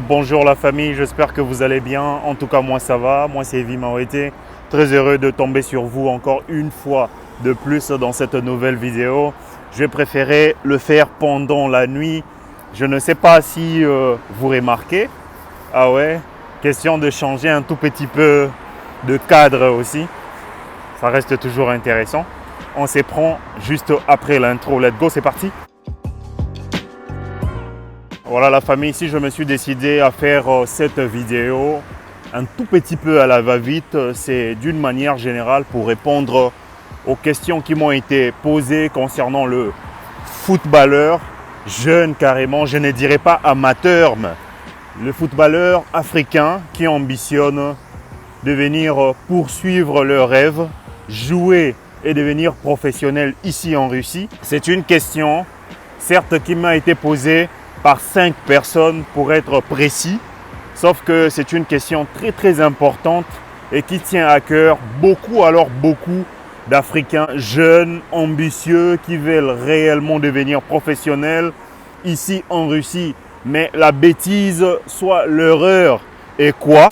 Bonjour la famille, j'espère que vous allez bien. En tout cas, moi ça va. Moi c'est Evie Maouete. Très heureux de tomber sur vous encore une fois de plus dans cette nouvelle vidéo. J'ai préféré le faire pendant la nuit. Je ne sais pas si vous remarquez. Ah ouais, question de changer un tout petit peu de cadre aussi. Ça reste toujours intéressant. On s'y prend juste après l'intro. Let's go, c'est parti. Voilà la famille, ici je me suis décidé à faire cette vidéo un tout petit peu à la va-vite. C'est d'une manière générale pour répondre aux questions qui m'ont été posées concernant le footballeur jeune carrément, je ne dirais pas amateur, mais le footballeur africain qui ambitionne de venir poursuivre leur rêve, jouer et devenir professionnel ici en Russie. C'est une question, certes, qui m'a été posée par 5 personnes pour être précis. Sauf que c'est une question très importante et qui tient à cœur beaucoup d'Africains jeunes, ambitieux, qui veulent réellement devenir professionnels ici en Russie. Mais la bêtise, soit l'erreur est quoi?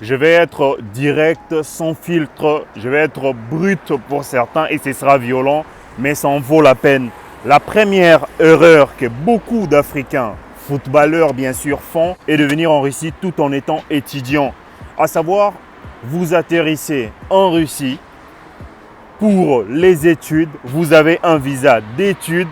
Je vais être direct, sans filtre, je vais être brut pour certains et ce sera violent, mais ça en vaut la peine. La première erreur que beaucoup d'Africains, footballeurs bien sûr, font est de venir en Russie tout en étant étudiants. À savoir, vous atterrissez en Russie pour les études, vous avez un visa d'études.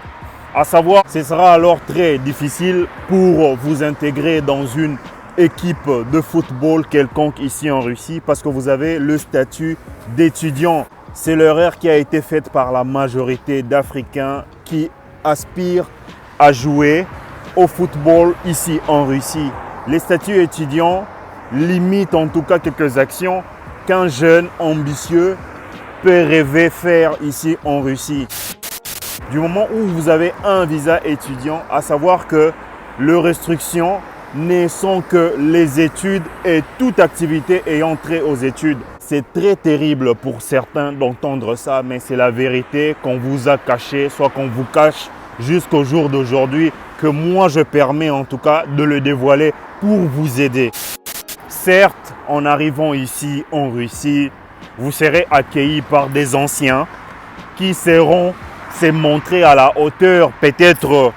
À savoir, ce sera alors très difficile pour vous intégrer dans une équipe de football quelconque ici en Russie parce que vous avez le statut d'étudiant. C'est l'erreur qui a été faite par la majorité d'Africains qui aspirent à jouer au football ici en Russie. Les statuts étudiants limitent en tout cas quelques actions qu'un jeune ambitieux peut rêver faire ici en Russie. Du moment où vous avez un visa étudiant, à savoir que les restrictions ne sont que les études et toute activité ayant trait aux études. C'est très terrible pour certains d'entendre ça, mais c'est la vérité qu'on vous a cachée, soit qu'on vous cache jusqu'au jour d'aujourd'hui, que moi je permets en tout cas de le dévoiler pour vous aider. Certes, en arrivant ici en Russie, vous serez accueillis par des anciens qui sauront se montrer à la hauteur peut-être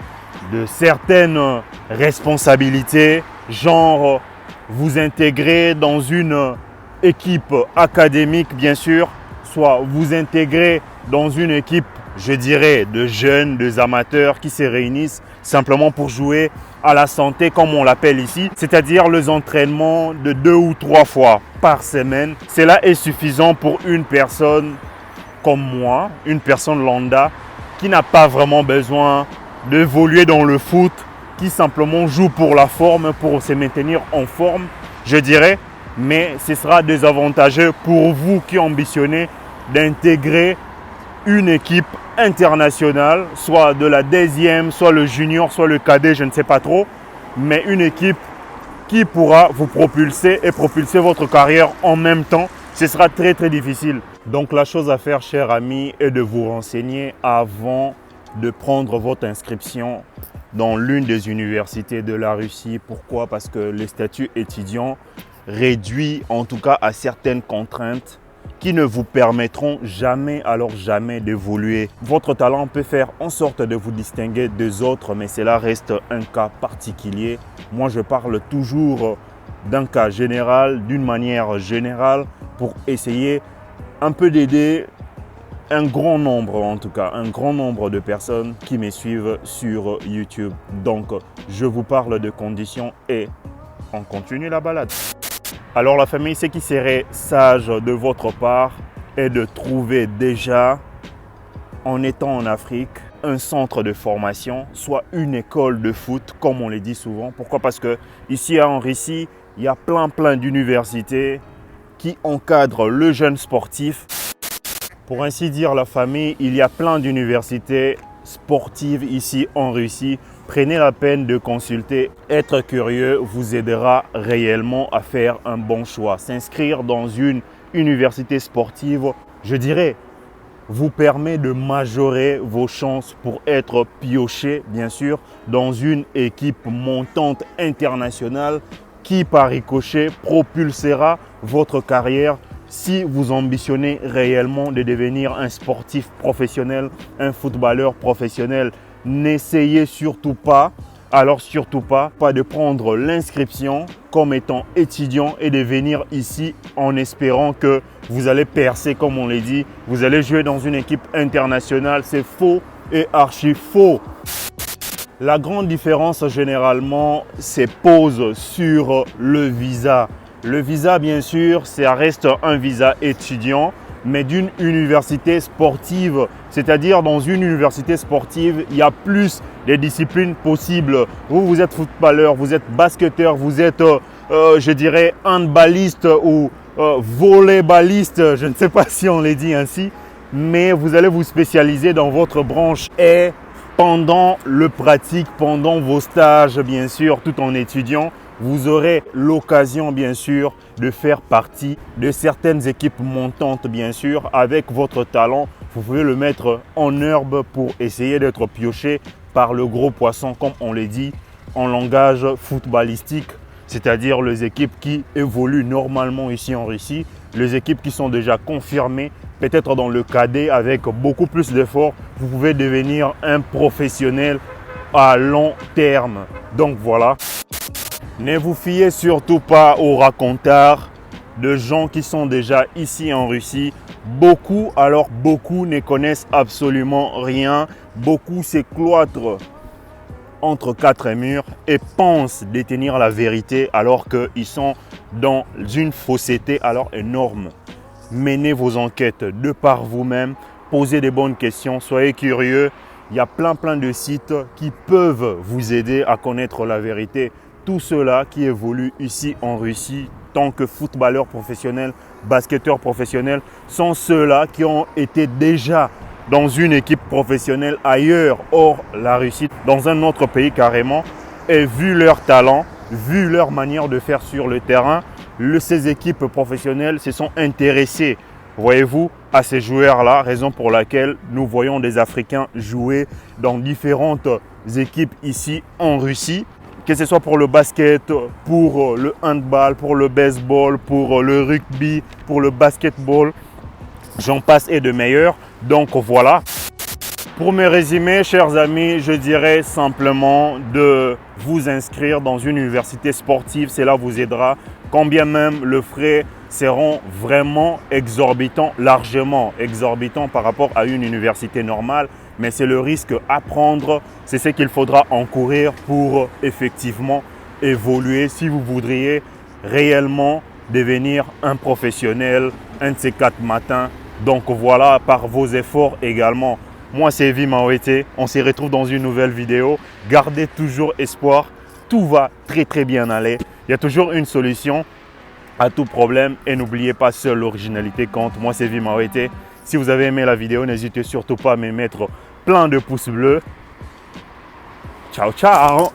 de certaines responsabilités, genre vous intégrer dans une équipe académique bien sûr, soit vous intégrer dans une équipe, je dirais, de jeunes, de amateurs qui se réunissent simplement pour jouer à la santé comme on l'appelle ici, c'est-à-dire les entraînements de 2 ou 3 fois par semaine. Cela est suffisant pour une personne comme moi, une personne lambda qui n'a pas vraiment besoin d'évoluer dans le foot, qui simplement joue pour la forme, pour se maintenir en forme, je dirais. Mais ce sera désavantageux pour vous qui ambitionnez d'intégrer une équipe internationale, soit de la deuxième, soit le junior, soit le cadet, je ne sais pas trop. Mais une équipe qui pourra vous propulser et propulser votre carrière en même temps. Ce sera très difficile. Donc la chose à faire, chers amis, est de vous renseigner avant de prendre votre inscription dans l'une des universités de la Russie. Pourquoi? Parce que le statut étudiant réduit en tout cas à certaines contraintes qui ne vous permettront jamais, alors jamais d'évoluer. Votre talent peut faire en sorte de vous distinguer des autres, mais cela reste un cas particulier. Moi, je parle toujours d'un cas général, d'une manière générale, pour essayer un peu d'aider un grand nombre, en tout cas, un grand nombre de personnes qui me suivent sur YouTube. Donc, je vous parle de conditions et on continue la balade. Alors la famille, ce qui serait sage de votre part est de trouver déjà, en étant en Afrique, un centre de formation, soit une école de foot, comme on le dit souvent. Pourquoi? Parce que ici en Russie, il y a plein d'universités qui encadrent le jeune sportif. Pour ainsi dire, la famille, il y a plein d'universités sportives ici en Russie. Prenez la peine de consulter. Être curieux vous aidera réellement à faire un bon choix. S'inscrire dans une université sportive, je dirais, vous permet de majorer vos chances pour être pioché, bien sûr, dans une équipe montante internationale qui, par ricochet, propulsera votre carrière si vous ambitionnez réellement de devenir un sportif professionnel, un footballeur professionnel. N'essayez surtout pas, pas de prendre l'inscription comme étant étudiant et de venir ici en espérant que vous allez percer, comme on l'a dit. Vous allez jouer dans une équipe internationale. C'est faux et archi faux. La grande différence généralement se pose sur le visa. Le visa, bien sûr, ça reste un visa étudiant, mais d'une université sportive. C'est-à-dire dans une université sportive, il y a plus de disciplines possibles. Vous êtes footballeur, vous êtes basketteur, vous êtes, je dirais, handballiste ou volleyballiste. Je ne sais pas si on les dit ainsi, mais vous allez vous spécialiser dans votre branche. Et pendant le pratique, pendant vos stages, bien sûr, tout en étudiant, vous aurez l'occasion, bien sûr, de faire partie de certaines équipes montantes, bien sûr. Avec votre talent, vous pouvez le mettre en herbe pour essayer d'être pioché par le gros poisson, comme on l'a dit en langage footballistique, c'est-à-dire les équipes qui évoluent normalement ici en Russie, les équipes qui sont déjà confirmées, peut-être dans le cadet avec beaucoup plus d'efforts, vous pouvez devenir un professionnel à long terme. Donc voilà. Ne vous fiez surtout pas aux racontars de gens qui sont déjà ici en Russie. Beaucoup ne connaissent absolument rien. Beaucoup se cloîtrent entre quatre murs et pensent détenir la vérité alors qu'ils sont dans une fausseté alors énorme. Menez vos enquêtes de par vous-même, posez des bonnes questions, soyez curieux. Il y a plein de sites qui peuvent vous aider à connaître la vérité. Tous ceux-là qui évoluent ici en Russie, tant que footballeurs professionnels, basketteurs professionnels, sont ceux-là qui ont été déjà dans une équipe professionnelle ailleurs, hors la Russie, dans un autre pays carrément, et vu leur talent, vu leur manière de faire sur le terrain, ces équipes professionnelles se sont intéressées, voyez-vous, à ces joueurs-là, raison pour laquelle nous voyons des Africains jouer dans différentes équipes ici en Russie. Que ce soit pour le basket, pour le handball, pour le baseball, pour le rugby, pour le basketball, j'en passe et de meilleurs. Donc voilà. Pour me résumer, chers amis, je dirais simplement de vous inscrire dans une université sportive. Cela vous aidera, quand bien même les frais seront vraiment exorbitants, largement exorbitants par rapport à une université normale. Mais c'est le risque à prendre, c'est ce qu'il faudra encourir pour effectivement évoluer si vous voudriez réellement devenir un professionnel, un de ces 4 matins. Donc voilà, par vos efforts également. Moi, c'est Evie Mawete. On se retrouve dans une nouvelle vidéo. Gardez toujours espoir. Tout va très bien aller. Il y a toujours une solution à tout problème. Et n'oubliez pas, seule l'originalité compte. Moi, c'est Evie Mawete. Si vous avez aimé la vidéo, n'hésitez surtout pas à me mettre plein de pouces bleus. Ciao, ciao.